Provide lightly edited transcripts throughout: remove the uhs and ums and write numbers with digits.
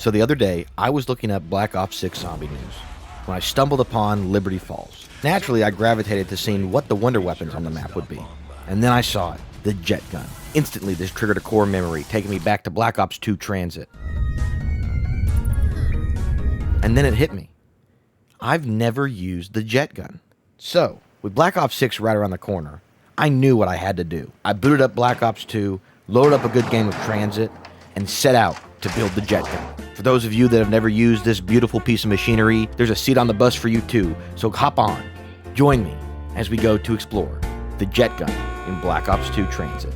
So the other day, I was looking up Black Ops 6 zombie news when I stumbled upon Liberty Falls. Naturally, I gravitated to seeing what the wonder weapons on the map would be. And then I saw it, the jet gun. Instantly, this triggered a core memory, taking me back to Black Ops 2 Tranzit. And then it hit me. I've never used the jet gun. So, with Black Ops 6 right around the corner, I knew what I had to do. I booted up Black Ops 2, loaded up a good game of Tranzit, and set out to build the jet gun. For those of you that have never used this beautiful piece of machinery, there's a seat on the bus for you too, so hop on. Join me as we go to explore the jet gun in Black Ops 2 Tranzit.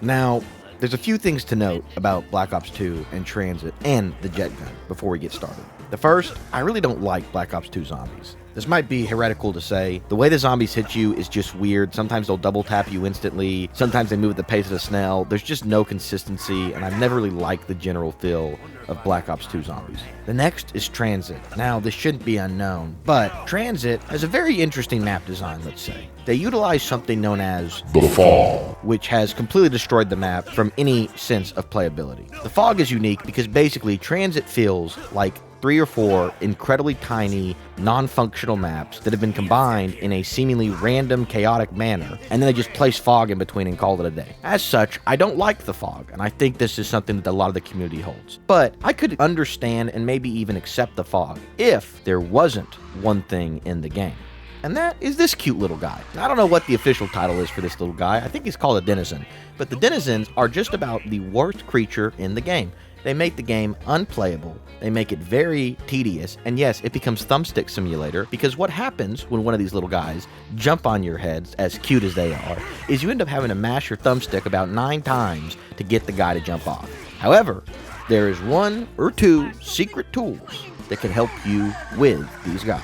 Now, there's a few things to note about Black Ops 2 and Tranzit and the jet gun before we get started. The first, I really don't like Black Ops 2 zombies. This might be heretical to say. The way the zombies hit you is just weird. Sometimes they'll double tap you instantly. Sometimes they move at the pace of a snail. There's just no consistency, and I've never really liked the general feel of Black Ops 2 zombies. The next is Tranzit. Now, this shouldn't be unknown, but Tranzit has a very interesting map design, let's say. They utilize something known as the fog, which has completely destroyed the map from any sense of playability. The fog is unique because basically Tranzit feels like 3 or 4 incredibly tiny, non-functional maps that have been combined in a seemingly random, chaotic manner, and then they just place fog in between and call it a day. As such, I don't like the fog, and I think this is something that a lot of the community holds. But I could understand and maybe even accept the fog if there wasn't one thing in the game. And that is this cute little guy. I don't know what the official title is for this little guy. I think he's called a denizen. But the denizens are just about the worst creature in the game. They make the game unplayable, they make it very tedious, and yes, it becomes thumbstick simulator, because what happens when one of these little guys jump on your heads, as cute as they are, is you end up having to mash your thumbstick about 9 times to get the guy to jump off. However, there is 1 or 2 secret tools that can help you with these guys.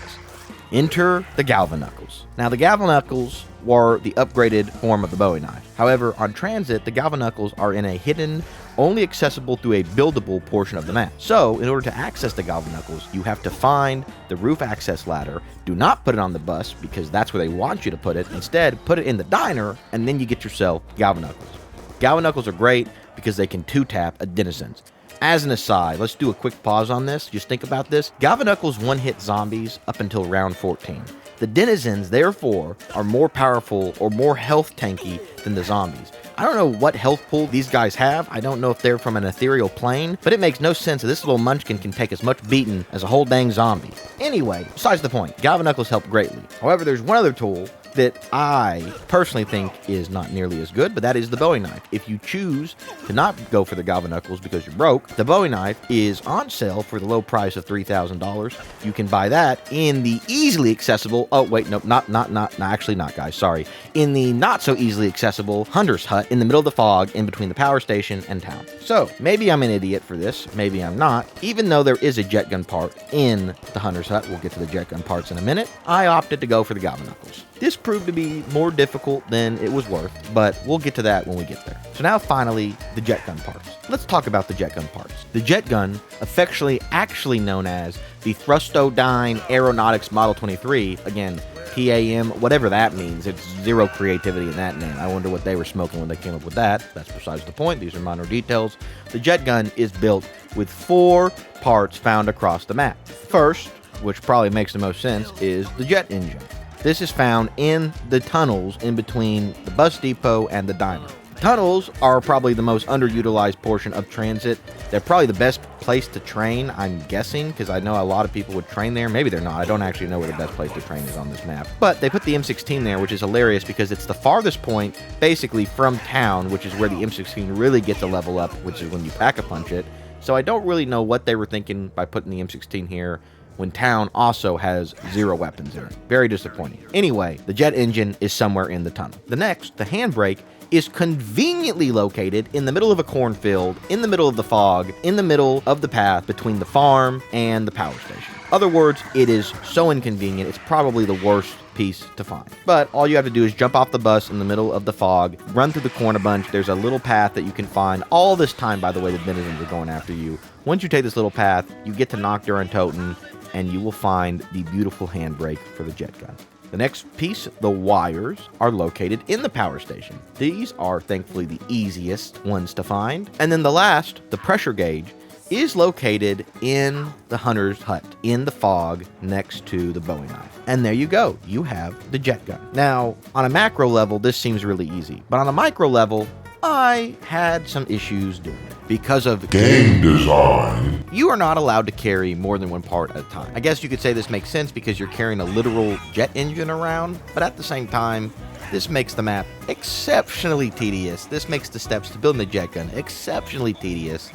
Enter the Galvanuckles. Now, the Galvanuckles were the upgraded form of the Bowie knife. However, on Tranzit, the Galvanuckles are in a hidden, only accessible through a buildable portion of the map. So, in order to access the Galvanuckles, you have to find the roof access ladder. Do not put it on the bus, because that's where they want you to put it. Instead, put it in the diner, and then you get yourself Galvanuckles. Galvanuckles are great because they can 2-tap a denizens. As an aside, let's do a quick pause on this. Just think about this. Galvanuckles one-hit zombies up until round 14. The denizens, therefore, are more powerful or more health tanky than the zombies. I don't know what health pool these guys have. I don't know if they're from an ethereal plane, but it makes no sense that this little munchkin can take as much beating as a whole dang zombie. Anyway, besides the point, Galvanuckles help greatly. However, there's one other tool that I personally think is not nearly as good, but that is the Bowie knife. If you choose to not go for the Galvanuckles because you're broke, the Bowie knife is on sale for the low price of $3,000. You can buy that in the easily accessible, actually not, guys, sorry. In the not so easily accessible Hunter's Hut in the middle of the fog in between the power station and town. So, maybe I'm an idiot for this, maybe I'm not. Even though there is a jet gun part in the Hunter's Hut, we'll get to the jet gun parts in a minute, I opted to go for the Galvanuckles. This proved to be more difficult than it was worth, but we'll get to that when we get there. So now finally, the jet gun parts. Let's talk about the jet gun parts. The jet gun, affectionately actually known as the Thrustodyne Aeronautics Model 23, again, PAM, whatever that means, it's zero creativity in that name. I wonder what they were smoking when they came up with that. That's besides the point, these are minor details. The jet gun is built with 4 parts found across the map. First, which probably makes the most sense, is the jet engine. This is found in the tunnels in between the bus depot and the diner. Tunnels are probably the most underutilized portion of Tranzit. They're probably the best place to train, I'm guessing, because I know a lot of people would train there. Maybe they're not. I don't actually know where the best place to train is on this map. But they put the M16 there, which is hilarious because it's the farthest point, basically, from town, which is where the M16 really gets a level up, which is when you pack-a-punch it. So I don't really know what they were thinking by putting the M16 here when town also has 0 weapons there. Very disappointing. Anyway, the jet engine is somewhere in the tunnel. The next, the handbrake, is conveniently located in the middle of a cornfield, in the middle of the fog, in the middle of the path between the farm and the power station. Other words, it is so inconvenient, it's probably the worst piece to find. But all you have to do is jump off the bus in the middle of the fog, run through the corn a bunch. There's a little path that you can find. All this time, by the way, the denizens are going after you. Once you take this little path, you get to Nocturne and Toten, and you will find the beautiful handbrake for the jet gun. The next piece, the wires, are located in the power station. These are thankfully the easiest ones to find. And then the last, the pressure gauge, is located in the hunter's hut, in the fog next to the Bowie knife. And there you go, you have the jet gun. Now, on a macro level, this seems really easy, but on a micro level, I had some issues doing it. Because of game design, you are not allowed to carry more than one part at a time. I guess you could say this makes sense because you're carrying a literal jet engine around, but at the same time, this makes the map exceptionally tedious. This makes the steps to building the jet gun exceptionally tedious.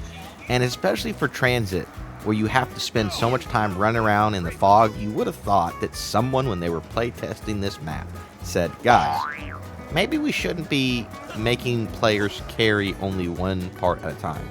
And especially for Tranzit, where you have to spend so much time running around in the fog, you would have thought that someone, when they were playtesting this map, said, guys, maybe we shouldn't be making players carry only one part at a time.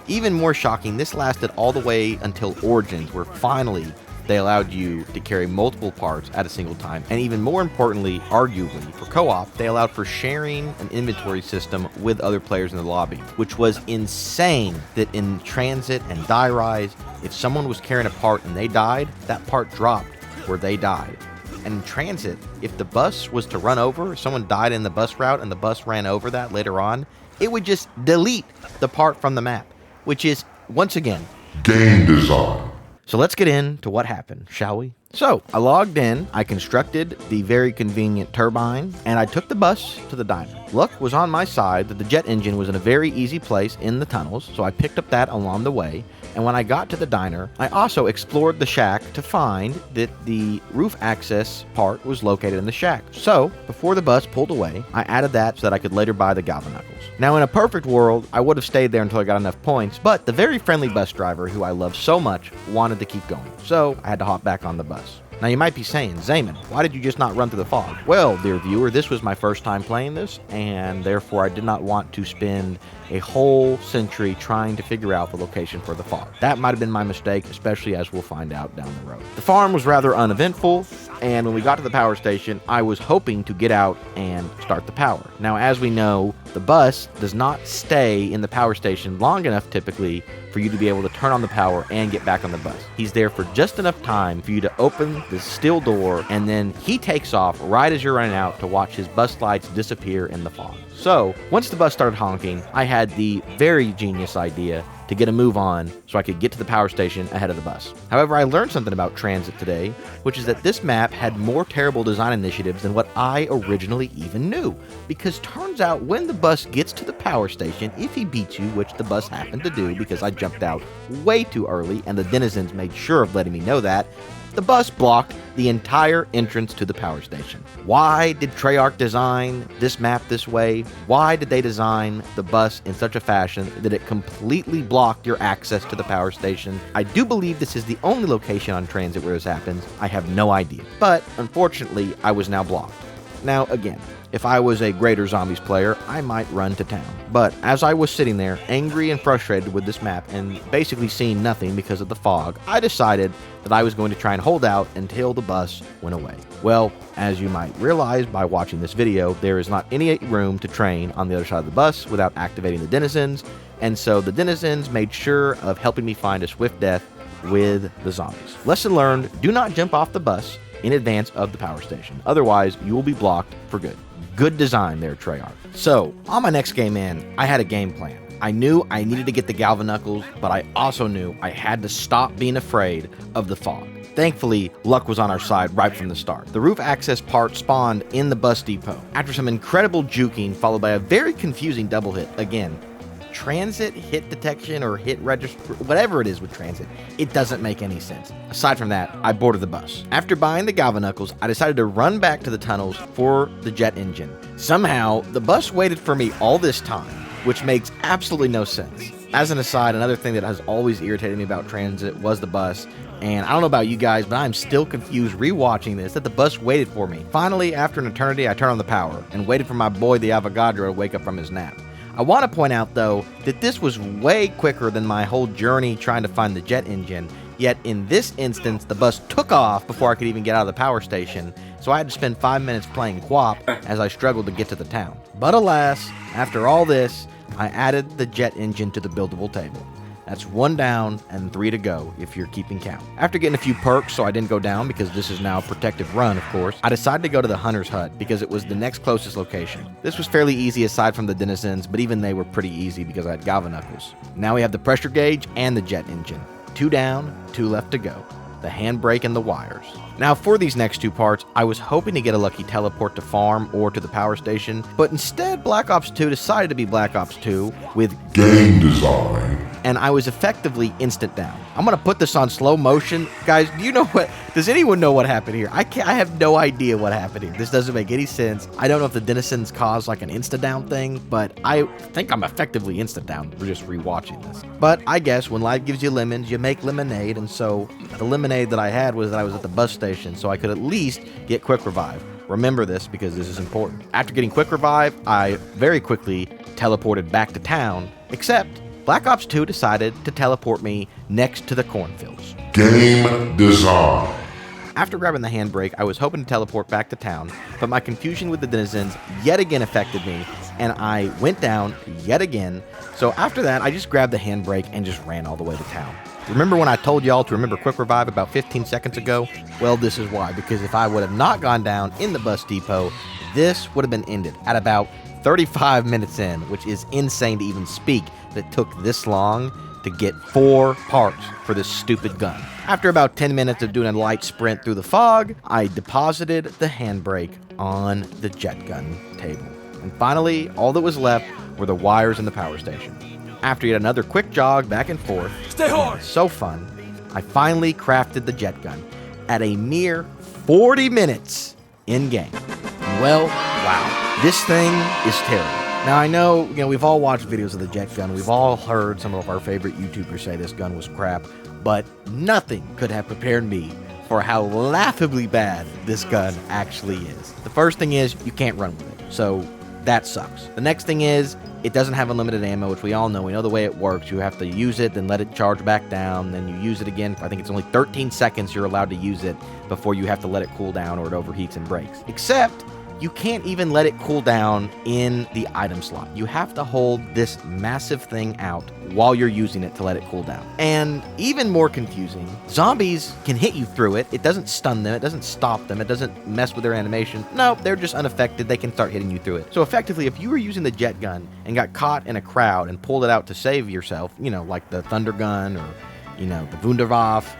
Even more shocking, this lasted all the way until Origins, where finally they allowed you to carry multiple parts at a single time. And even more importantly, arguably, for co-op, they allowed for sharing an inventory system with other players in the lobby, which was insane that in Tranzit and Die Rise, if someone was carrying a part and they died, that part dropped where they died. And in Tranzit, if the bus was to run over, if someone died in the bus route and the bus ran over that later on, it would just delete the part from the map, which is, once again, game design. So let's get into what happened, shall we? So I logged in, I constructed the very convenient turbine, and I took the bus to the diner. Luck was on my side that the jet engine was in a very easy place in the tunnels, so I picked up that along the way. And when I got to the diner, I also explored the shack to find that the roof access part was located in the shack. So before the bus pulled away, I added that so that I could later buy the galvanuckles. Now in a perfect world, I would have stayed there until I got enough points, but the very friendly bus driver, who I love so much, wanted to keep going. So I had to hop back on the bus. Now you might be saying, Zayman, why did you just not run through the fog? Well, dear viewer, this was my first time playing this, and therefore I did not want to spend a whole century trying to figure out the location for the fog. That might have been my mistake, especially as we'll find out down the road. The farm was rather uneventful, and when we got to the power station, I was hoping to get out and start the power. Now, as we know, the bus does not stay in the power station long enough typically for you to be able to turn on the power and get back on the bus. He's there for just enough time for you to open the steel door, and then he takes off right as you're running out to watch his bus lights disappear in the fog. So, once the bus started honking, I had the very genius idea to get a move on so I could get to the power station ahead of the bus. However, I learned something about Tranzit today, which is that this map had more terrible design initiatives than what I originally even knew. Because turns out when the bus gets to the power station, if he beats you, which the bus happened to do because I jumped out way too early and the denizens made sure of letting me know that, the bus blocked the entire entrance to the power station. Why did Treyarch design this map this way? Why did they design the bus in such a fashion that it completely blocked your access to the power station? I do believe this is the only location on Tranzit where this happens. I have no idea. But unfortunately, I was now blocked. Now, again, if I was a greater Zombies player, I might run to town. But as I was sitting there, angry and frustrated with this map and basically seeing nothing because of the fog, I decided that I was going to try and hold out until the bus went away. Well, as you might realize by watching this video, there is not any room to train on the other side of the bus without activating the denizens, and so the denizens made sure of helping me find a swift death with the zombies. Lesson learned, do not jump off the bus in advance of the power station. Otherwise, you will be blocked for good. Good design there, Treyarch. So, on my next game in, I had a game plan. I knew I needed to get the galvanuckles, but I also knew I had to stop being afraid of the fog. Thankfully, luck was on our side right from the start. The roof access part spawned in the bus depot. After some incredible juking, followed by a very confusing double hit, again, Tranzit hit detection or hit register, whatever it is with Tranzit, it doesn't make any sense. Aside from that, I boarded the bus. After buying the galvanuckles, I decided to run back to the tunnels for the jet engine. Somehow, the bus waited for me all this time, which makes absolutely no sense. As an aside, another thing that has always irritated me about Tranzit was the bus, and I don't know about you guys, but I'm still confused rewatching this that the bus waited for me. Finally, after an eternity, I turned on the power and waited for my boy the Avogadro to wake up from his nap. I want to point out, though, that this was way quicker than my whole journey trying to find the jet engine, yet in this instance, the bus took off before I could even get out of the power station, so I had to spend 5 minutes playing QWOP as I struggled to get to the town. But alas, after all this, I added the jet engine to the buildable table. That's 1 down and 3 to go if you're keeping count. After getting a few perks so I didn't go down, because this is now a protective run, of course, I decided to go to the Hunter's Hut because it was the next closest location. This was fairly easy aside from the denizens, but even they were pretty easy because I had Galvanuckles. Now we have the pressure gauge and the jet engine. 2 down, 2 left to go. The handbrake and the wires. Now for these next 2 parts, I was hoping to get a lucky teleport to farm or to the power station, but instead Black Ops 2 decided to be Black Ops 2 with Game design. And I was effectively instant down. I'm gonna put this on slow motion. Guys, do you know does anyone know what happened here? I have no idea what happened here. This doesn't make any sense. I don't know if the denizens caused like an insta down thing, but I think I'm effectively instant down. We're just rewatching this. But I guess when life gives you lemons, you make lemonade, and so the lemonade that I had was that I was at the bus station, so I could at least get quick revive. Remember this because this is important. After getting quick revive, I very quickly teleported back to town, except Black Ops 2 decided to teleport me next to the cornfields. Game design. After grabbing the handbrake, I was hoping to teleport back to town, but my confusion with the denizens yet again affected me, and I went down yet again. So after that, I just grabbed the handbrake and just ran all the way to town. Remember when I told y'all to remember quick revive about 15 seconds ago? Well, this is why, because if I would have not gone down in the bus depot, this would have been ended at about 35 minutes in, which is insane to even speak that it took this long to get 4 parts for this stupid gun. After about 10 minutes of doing a light sprint through the fog, I deposited the handbrake on the jet gun table. And finally, all that was left were the wires in the power station. After yet another quick jog back and forth, Stay hard! so fun, I finally crafted the jet gun at a mere 40 minutes in-game. Well, wow, this thing is terrible. Now, I know, we've all watched videos of the jet gun. We've all heard some of our favorite YouTubers say this gun was crap, but nothing could have prepared me for how laughably bad this gun actually is. The first thing is, you can't run with it, so that sucks. The next thing is, it doesn't have unlimited ammo, which we all know. We know the way it works. You have to use it, then let it charge back down, then you use it again. I think it's only 13 seconds you're allowed to use it before you have to let it cool down or it overheats and breaks. Except, you can't even let it cool down in the item slot. You have to hold this massive thing out while you're using it to let it cool down. And even more confusing, zombies can hit you through it. It doesn't stun them. It doesn't stop them. It doesn't mess with their animation. No, they're just unaffected. They can start hitting you through it. So effectively, if you were using the jet gun and got caught in a crowd and pulled it out to save yourself, like the Thunder Gun or, the Wunderwaffe,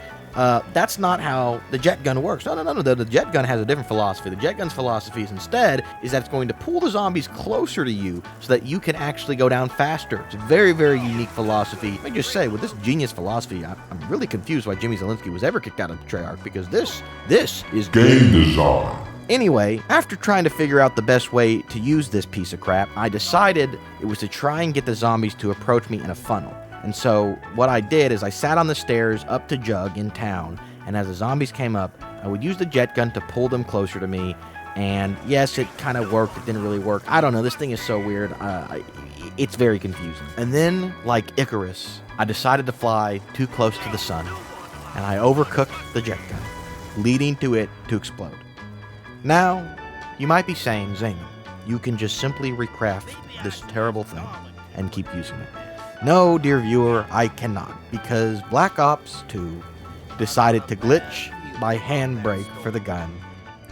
that's not how the jet gun works. No. The jet gun has a different philosophy. The jet gun's philosophy is instead that it's going to pull the zombies closer to you so that you can actually go down faster. It's a very, very unique philosophy. Let me just say, with this genius philosophy, I'm really confused why Jimmy Zielinski was ever kicked out of Treyarch, because this is Game design. Anyway, after trying to figure out the best way to use this piece of crap, I decided it was to try and get the zombies to approach me in a funnel. And so what I did is I sat on the stairs up to Jug in town, and as the zombies came up, I would use the jet gun to pull them closer to me. And yes, it kind of worked. It didn't really work. I don't know. This thing is so weird. It's very confusing. And then, like Icarus, I decided to fly too close to the sun, and I overcooked the jet gun, leading to it to explode. Now, you might be saying, Zayn, you can just simply recraft this terrible thing and keep using it. No, dear viewer, I cannot, because Black Ops 2 decided to glitch my handbrake for the gun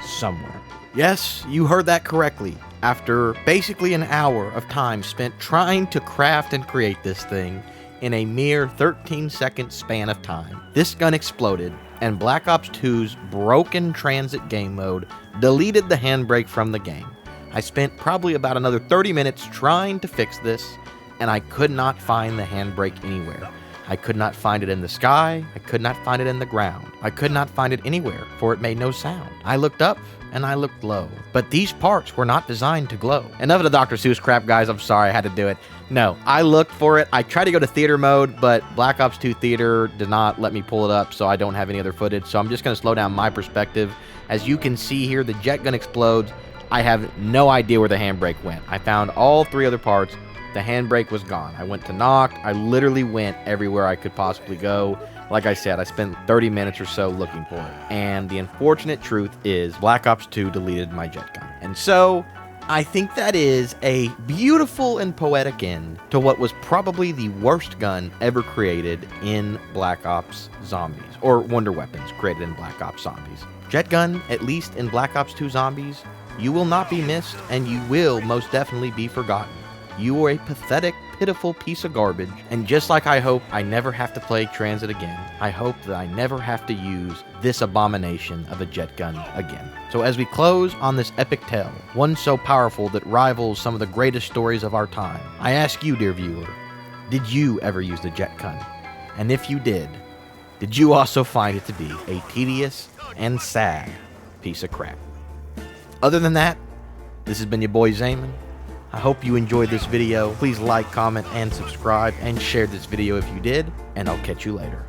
somewhere. Yes, you heard that correctly. After basically an hour of time spent trying to craft and create this thing in a mere 13-second span of time, this gun exploded, and Black Ops 2's broken transit game mode deleted the handbrake from the game. I spent probably about another 30 minutes trying to fix this, and I could not find the handbrake anywhere. I could not find it in the sky. I could not find it in the ground. I could not find it anywhere, for it made no sound. I looked up, and I looked low. But these parts were not designed to glow. Enough of the Dr. Seuss crap, guys. I'm sorry, I had to do it. No, I looked for it. I tried to go to theater mode, but Black Ops 2 Theater did not let me pull it up, so I don't have any other footage. So I'm just going to slow down my perspective. As you can see here, the jet gun explodes. I have no idea where the handbrake went. I found all 3 other parts. The handbrake was gone. I went to knock. I literally went everywhere I could possibly go. Like I said, I spent 30 minutes or so looking for it. And the unfortunate truth is Black Ops 2 deleted my jet gun. And so, I think that is a beautiful and poetic end to what was probably the worst gun ever created in Black Ops Zombies, or wonder weapons created in Black Ops Zombies. Jet gun, at least in Black Ops 2 Zombies, you will not be missed, and you will most definitely be forgotten. You are a pathetic, pitiful piece of garbage, and just like I hope I never have to play Tranzit again, I hope that I never have to use this abomination of a jet gun again. So as we close on this epic tale, one so powerful that rivals some of the greatest stories of our time, I ask you, dear viewer, did you ever use the jet gun? And if you did you also find it to be a tedious and sad piece of crap? Other than that, this has been your boy Zayman. I hope you enjoyed this video. Please like, comment, and subscribe, and share this video if you did, and I'll catch you later.